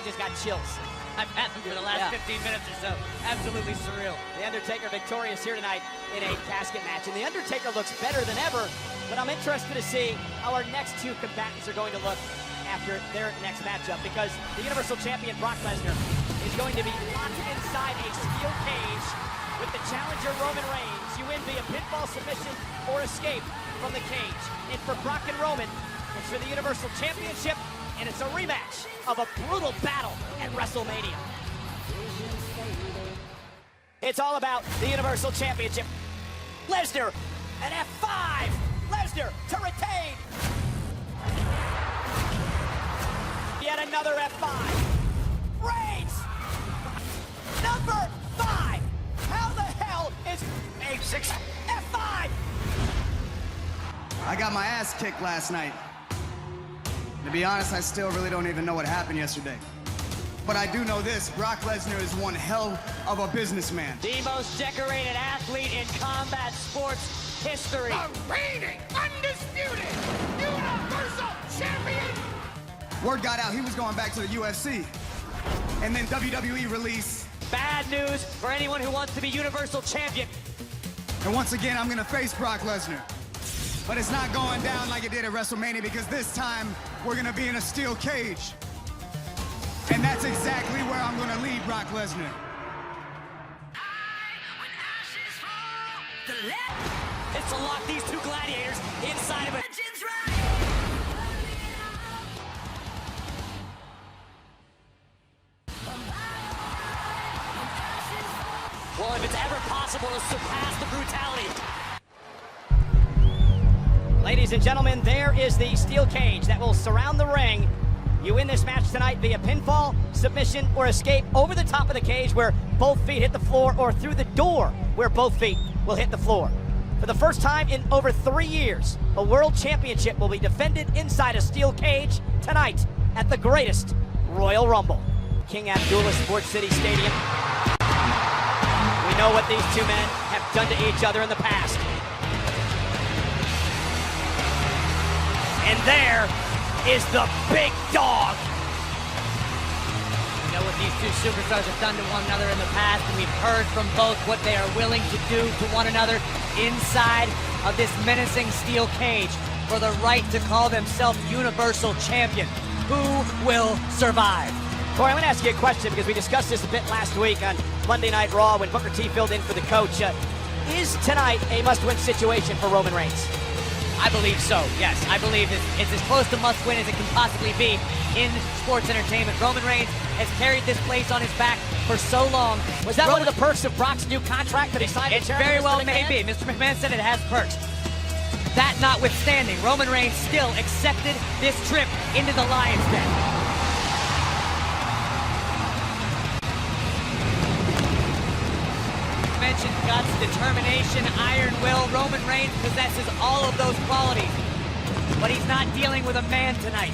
just got chills. I've had them for the last 15 minutes or so. Absolutely surreal. The Undertaker victorious here tonight in a casket match. And The Undertaker looks better than ever, but I'm interested to see how our next two combatants are going to look after their next matchup, because the Universal Champion Brock Lesnar is going to be locked inside a steel cage with the challenger Roman Reigns. You win via pinfall, submission, or escape from the cage. And for Brock and Roman, it's for the Universal Championship, and it's a rematch of a brutal battle at WrestleMania. It's all about the Universal Championship. Lesnar, an F5. Lesnar to retain. Yet another F5. Reigns. Number 5. How the hell is A6 F5? I got my ass kicked last night. To be honest, I still really don't even know what happened yesterday. But I do know this, Brock Lesnar is one hell of a businessman. The most decorated athlete in combat sports history. The reigning, undisputed, Universal Champion! Word got out he was going back to the UFC. And then WWE released. Bad news for anyone who wants to be Universal Champion. And once again, I'm gonna face Brock Lesnar. But it's not going down like it did at WrestleMania, because this time we're gonna be in a steel cage. And that's exactly where I'm gonna lead Brock Lesnar. It's to lock these two gladiators inside of it. Well, if it's ever possible to surpass the brutality. Ladies and gentlemen, there is the steel cage that will surround the ring. You win this match tonight via pinfall, submission, or escape over the top of the cage where both feet hit the floor, or through the door where both feet will hit the floor. For the first time in over 3 years, a world championship will be defended inside a steel cage tonight at the greatest Royal Rumble. King Abdullah Sports City Stadium. We know what these two men have done to each other in the past. And there is the big dog. We know what these two superstars have done to one another in the past, and we've heard from both what they are willing to do to one another inside of this menacing steel cage for the right to call themselves Universal Champion. Who will survive? Corey, I'm going to ask you a question, because we discussed this a bit last week on Monday Night Raw when Booker T filled in for the coach. Is tonight a must-win situation for Roman Reigns? I believe so, yes. I believe it's as close to must-win as it can possibly be in sports entertainment. Roman Reigns has carried this place on his back for so long. Was that one of the perks of Brock's new contract that he signed? It very well may be. Mr. McMahon said it has perks. That notwithstanding, Roman Reigns still accepted this trip into the Lion's Den. Mentioned guts, determination, iron will. Roman Reigns possesses all of those qualities, but he's not dealing with a man tonight.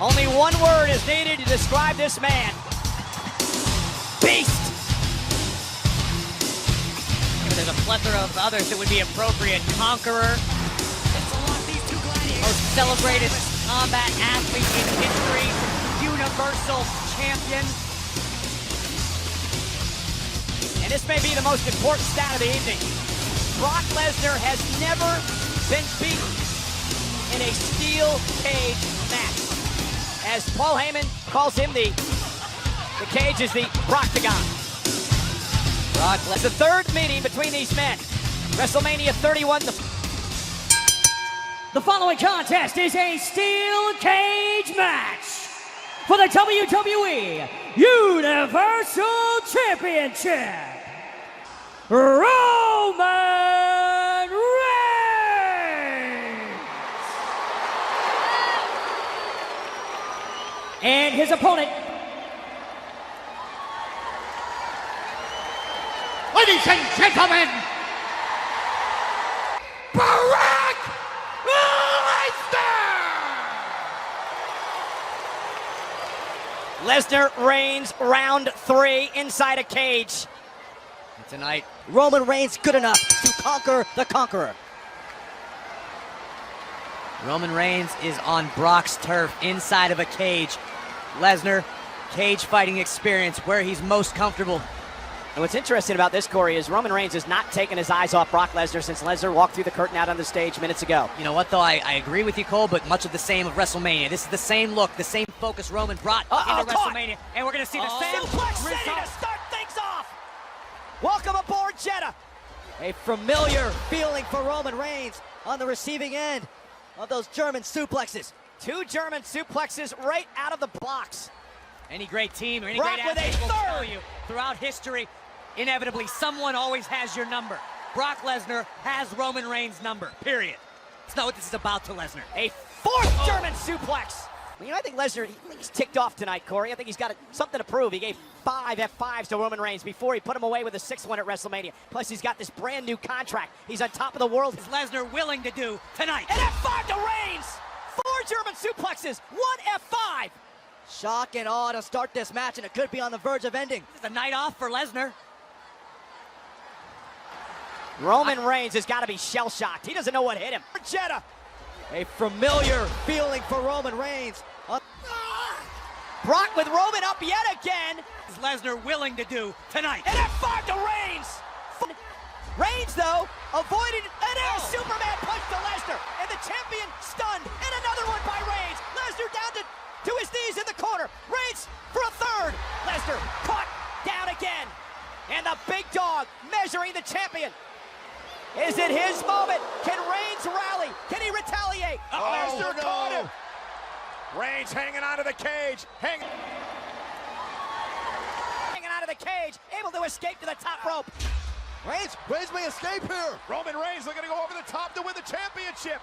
Only one word is needed to describe this man. Beast! There's a plethora of others that would be appropriate. Conqueror. Most celebrated combat athlete in history. Universal Champion. And this may be the most important stat of the evening. Brock Lesnar has never been beaten in a steel cage match. As Paul Heyman calls him, the cage is the Broctagon. Brock Lesnar. The third meeting between these men. WrestleMania 31. The following contest is a steel cage match for the WWE Universal Championship. Roman Reigns and his opponent, Ladies and gentlemen, Brock Lesnar Reigns, round 3 inside a cage. And tonight, Roman Reigns good enough to conquer the Conqueror. Roman Reigns is on Brock's turf inside of a cage. Lesnar, cage fighting experience where he's most comfortable. And what's interesting about this, Corey, is Roman Reigns has not taken his eyes off Brock Lesnar since Lesnar walked through the curtain out on the stage minutes ago. You know what, though? I agree with you, Cole, but much of the same of WrestleMania. This is the same look, the same focus Roman brought into WrestleMania. And we're going to see the same Suplex City result. to start things off. Welcome aboard, Jeddah. A familiar feeling for Roman Reigns on the receiving end of those German suplexes. 2 German suplexes right out of the blocks. Any great team or any Brock great with a athlete will tell third. you throughout history, inevitably, someone always has your number. Brock Lesnar has Roman Reigns' number, period. It's not what this is about to Lesnar. A 4th German suplex. You know, I think Lesnar, he's ticked off tonight, Corey. I think he's got something to prove. He gave 5 F5s to Roman Reigns before he put him away with a 6th one at WrestleMania. Plus, he's got this brand new contract. He's on top of the world. Is Lesnar willing to do tonight? An F5 to Reigns. 4 German suplexes, 1 F5. Shock and awe to start this match, and it could be on the verge of ending. This is a night off for Lesnar. Roman Reigns has got to be shell-shocked. He doesn't know what hit him. Jeddah. A familiar feeling for Roman Reigns. Brock with Roman up yet again. Is Lesnar willing to do tonight? An F5 to Reigns. Reigns, though, avoided an air Superman punch to Lesnar. And the champion stunned. And another one by Reigns. Lesnar down to his knees in the corner. Reigns for a 3rd. Lesnar caught down again. And the big dog measuring the champion. Is it his moment? Can Reigns rally? Can he retaliate? Lesnar caught him. Reigns hanging onto the cage. Hanging Out of the cage, able to escape to the top rope. Reigns may escape here. Roman Reigns looking to go over the top to win the championship.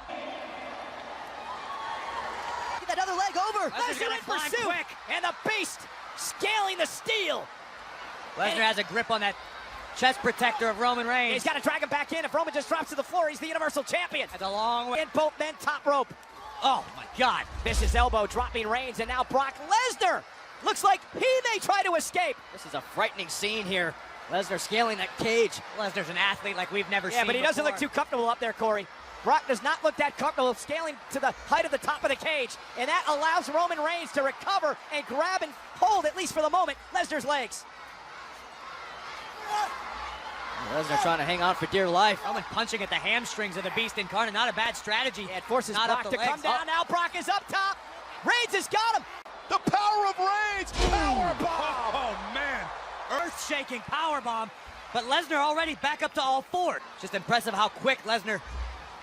Get that other leg over. Lesnar's Lesnar gonna in climb pursuit, quick. and the Beast scaling the steel. Lesnar has a grip on that chest protector of Roman Reigns. He's got to drag him back in. If Roman just drops to the floor, he's the Universal Champion. That's a long way. And both men top rope. Oh my God. Vicious elbow dropping Reigns, and now Brock Lesnar. Looks like he may try to escape. This is a frightening scene here. Lesnar scaling that cage. Lesnar's an athlete like we've never seen. Yeah, but he doesn't look before. too comfortable up there, Corey. Brock does not look that comfortable scaling to the height of the top of the cage, and that allows Roman Reigns to recover and grab and hold, at least for the moment, Lesnar's legs. Lesnar trying to hang on for dear life. Roman punching at the hamstrings of the Beast incarnate. Not a bad strategy. It forces Not Brock up the to legs. come down. Now Brock is up top. Reigns has got him. The power of Reigns. Power bomb. Oh, man. Earth-shaking powerbomb. But Lesnar already back up to all 4. Just impressive how quick Lesnar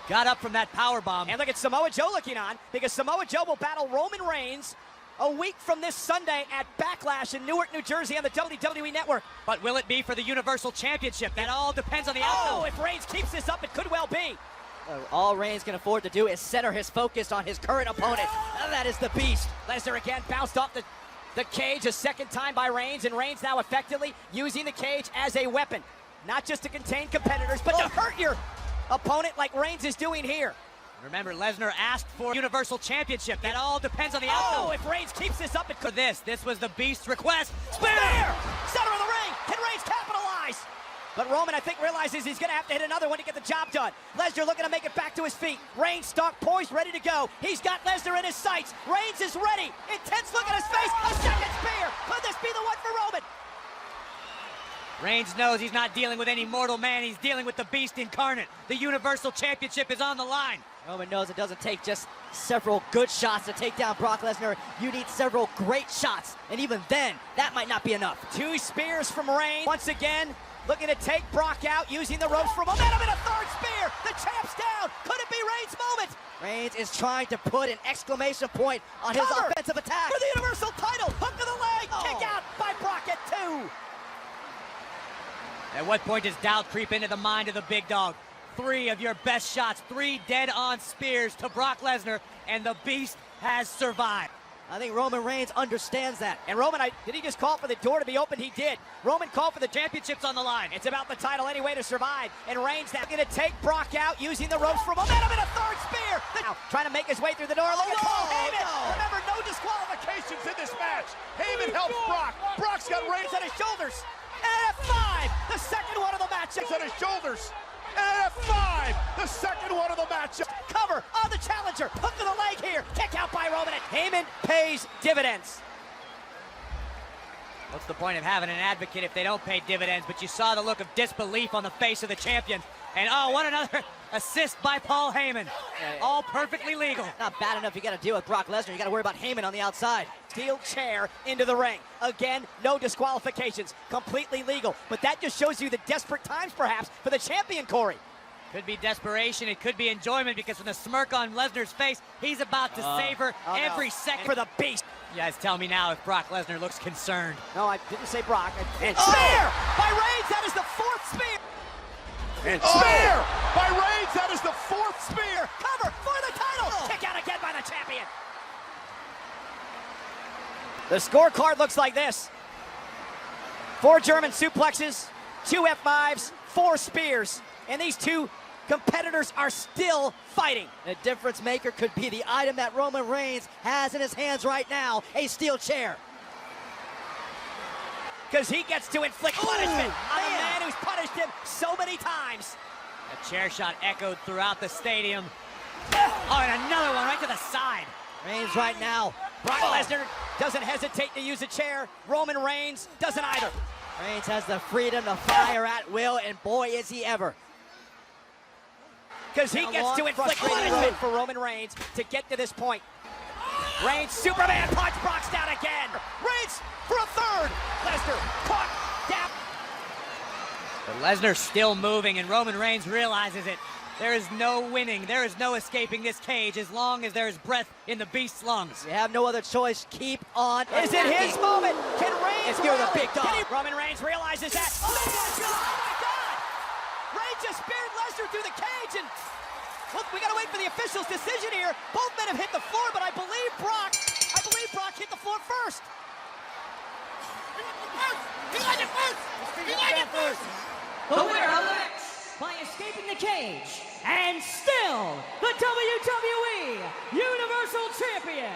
got up from that powerbomb. And look at Samoa Joe looking on, because Samoa Joe will battle Roman Reigns a week from this Sunday at Backlash in Newark, New Jersey on the WWE Network. But will it be for the Universal Championship? That all depends on the outcome. Oh, if Reigns keeps this up, it could well be. All Reigns can afford to do is center his focus on his current opponent. And that is the Beast. Lesnar again bounced off the cage a second time by Reigns, and Reigns now effectively using the cage as a weapon. Not just to contain competitors, but to hurt your opponent like Reigns is doing here. Remember, Lesnar asked for Universal Championship. That all depends on the outcome. Oh, if Reigns keeps this up, it For could. this was the Beast's request. Spear! Center of the ring. Can Reigns capitalize? But Roman, I think, realizes he's going to have to hit another one to get the job done. Lesnar looking to make it back to his feet. Reigns stock poised, ready to go. He's got Lesnar in his sights. Reigns is ready. Intense look at his face. A second spear. Could this be the one for Roman? Reigns knows he's not dealing with any mortal man. He's dealing with the Beast incarnate. The Universal Championship is on the line. Roman knows it doesn't take just several good shots to take down Brock Lesnar. You need several great shots. And even then, that might not be enough. 2 spears from Reigns. Once again, looking to take Brock out, using the ropes for momentum, and a 3rd spear. The champ's down. Could it be Reigns' moment? Reigns is trying to put an exclamation point on his Cover offensive attack. for the Universal title. Hook to the leg. Kick out by Brock at 2. At what point does doubt creep into the mind of the big dog? 3 of your best shots, 3 dead-on spears to Brock Lesnar, and the Beast has survived. I think Roman Reigns understands that. And Roman, did he just call for the door to be opened? He did. Roman called for the Championships on the line. It's about the title anyway to survive. And Reigns now going to take Brock out, using the ropes for momentum, and a 3rd spear. Now trying to make his way through the door. Look at Paul Heyman. Remember, no disqualifications in this match. Heyman helps Brock. Brock's got Reigns on his shoulders. And F5, the second one of the match. On his shoulders. And F5, the second one of the match. Cover on the challenge. challenger. Hook of the leg here. Kick out by Roman. And Heyman pays dividends. What's the point of having an advocate if they don't pay dividends? But you saw the look of disbelief on the face of the champion. And oh, what another assist by Paul Heyman. All perfectly legal. Not bad enough you got to deal with Brock Lesnar. You got to worry about Heyman on the outside. Steel chair into the ring. Again, no disqualifications. Completely legal. But that just shows you the desperate times, perhaps, for the champion, Corey. Could be desperation, it could be enjoyment, because from the smirk on Lesnar's face, he's about to savor every second. For the beast. You guys tell me now if Brock Lesnar looks concerned. No, I didn't say Brock. And spear by Reigns. That is the fourth spear. And spear by Reigns. That is the fourth spear. Cover for the title. Kick out again by the champion. The scorecard looks like this. 4 German suplexes, 2 F5s, 4 spears. And these two competitors are still fighting. The difference maker could be the item that Roman Reigns has in his hands right now, a steel chair. Because he gets to inflict punishment on a man who's punished him so many times. A chair shot echoed throughout the stadium. Oh, and another one right to the side. Reigns right now. Brock Lesnar doesn't hesitate to use a chair. Roman Reigns doesn't either. Reigns has the freedom to fire at will, and boy, is he ever. Because he gets to inflict punishment for Roman Reigns to get to this point. Reigns, Superman punch, Brock's down again. Reigns for a third. Lesnar caught down. But Lesnar still moving, and Roman Reigns realizes it. There is no winning, there is no escaping this cage as long as there is breath in the beast's lungs. You have no other choice. Keep on. Is it his moment? Can Reigns give the big dog? Roman Reigns realizes that. Oh my God! Reigns just speared Lesnar through the cage, and look, we gotta wait for the official's decision here. Both men have hit the floor, but I believe Brock hit the floor first. He got it first. The winner of the match by escaping the cage and still the WWE Universal Champion,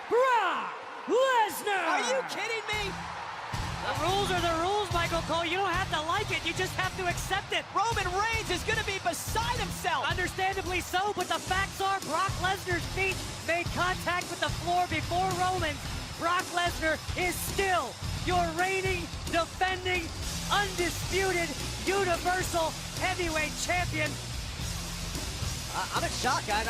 Brock Lesnar. Are you kidding me? The rules are the rules, Michael Cole. You don't have to like it, you just have to accept it. Roman Reigns is gonna be beside himself. Understandably so, but the facts are Brock Lesnar's feet made contact with the floor before Roman. Brock Lesnar is still your reigning, defending, undisputed Universal Heavyweight Champion. I'm in shock, guys.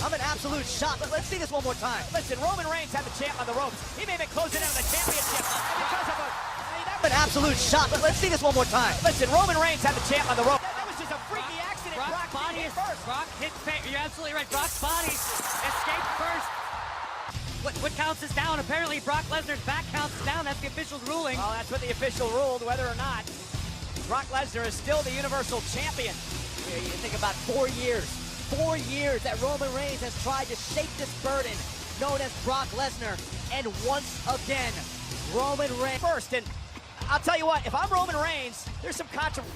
I'm in absolute shock. Let's see this one more time. Listen, Roman Reigns had the champ on the ropes. He may be closing in on the championship because of I'm in absolute shock. Let's see this one more time. Listen, Roman Reigns had the champ on the ropes. That was just a freaky accident. Brock's body is first. Brock hit. You're absolutely right. Brock's body escaped first. What counts as down? Apparently, Brock Lesnar's back counts as down. That's the official's ruling. Well, that's what the official ruled, whether or not. Brock Lesnar is still the Universal Champion. You think about 4 years. 4 years that Roman Reigns has tried to shake this burden known as Brock Lesnar. And once again, Roman Reigns first. And I'll tell you what, if I'm Roman Reigns, there's some controversy.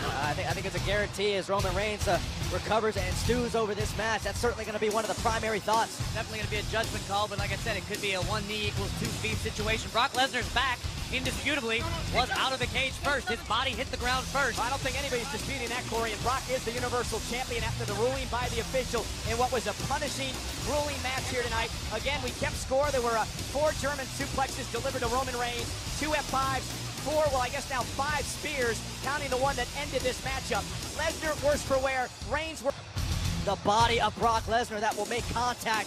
I think it's a guarantee as Roman Reigns recovers and stews over this match. That's certainly going to be one of the primary thoughts. Definitely going to be a judgment call, but like I said, it could be a 1 knee equals 2 feet situation. Brock Lesnar's back, indisputably, was out of the cage first. His body hit the ground first. I don't think anybody's disputing that, Corey. And Brock is the Universal Champion after the ruling by the official in what was a punishing, grueling match here tonight. Again, we kept score. There were 4 German suplexes delivered to Roman Reigns, 2 F5s, 4, well, I guess now 5 spears, counting the one that ended this matchup. Lesnar worse for wear, Reigns worse. The body of Brock Lesnar that will make contact.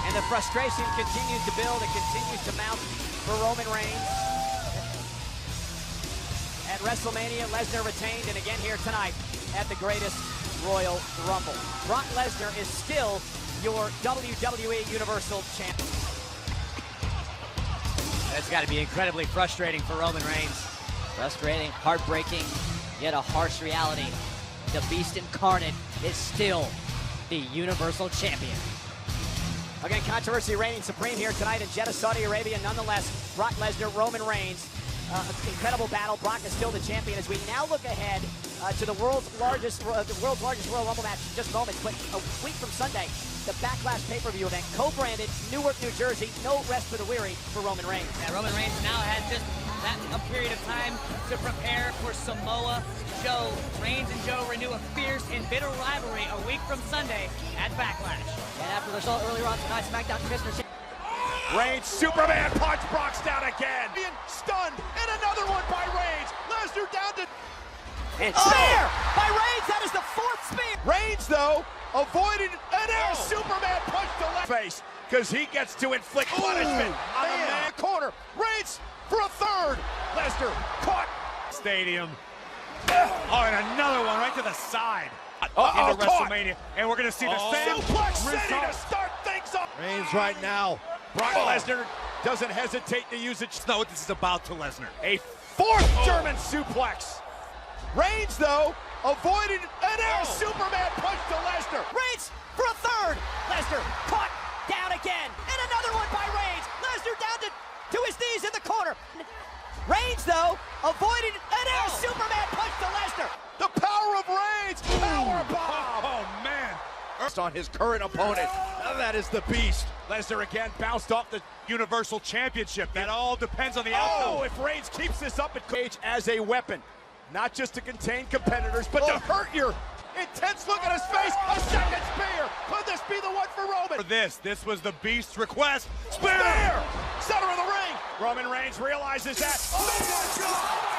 And the frustration continues to build, it continues to mount for Roman Reigns. At WrestleMania, Lesnar retained, and again here tonight at the Greatest Royal Rumble. Brock Lesnar is still your WWE Universal Champion. That's got to be incredibly frustrating for Roman Reigns. Frustrating, heartbreaking, yet a harsh reality. The Beast Incarnate is still the Universal Champion. Again, controversy reigning supreme here tonight in Jeddah, Saudi Arabia. Nonetheless, Brock Lesnar, Roman Reigns. Incredible battle. Brock is still the champion as we now look ahead to the world's largest Royal Rumble match in just moments. But a week from Sunday, the Backlash pay-per-view event, co-branded Newark, New Jersey. No rest for the weary for Roman Reigns. Yeah, Roman Reigns now has just that a period of time to prepare for Samoa Joe. Reigns and Joe renew a fierce and bitter rivalry a week from Sunday at Backlash. And after the result earlier on tonight's SmackDown Commissioner Reigns, Superman punch, Brock's down again. Being stunned, and another one by Reigns. Lesnar down to... And spear by Reigns, that is the fourth spear. Reigns, though, avoided an air Superman punch to left face, because he gets to inflict punishment on the man corner. Reigns for a third. Lesnar caught. Stadium. Oh, and another one right to the side. Into WrestleMania, and we're going to see the same suplex city result. to start things off. Reigns right now. Brock Lesnar doesn't hesitate to use it. That's not what this is about to Lesnar. A fourth German suplex. Reigns, though, avoided an air Superman punch to Lesnar. Reigns for a third. Lesnar caught down again. And another one by Reigns. Lesnar down to his knees in the corner. Reigns, though, avoided an air Superman punch to Lesnar. The power of Reigns. Power bomb. Oh, man. On his current opponent. That is the beast. Lesnar again bounced off the Universal Championship. That all depends on the outcome. Oh, if Reigns keeps this up at cage as a weapon, not just to contain competitors, but to hurt your intense look at his face. A second spear. Could this be the one for Roman? For this was the Beast's request. Spear! Center of the ring. Roman Reigns realizes that. Oh my God!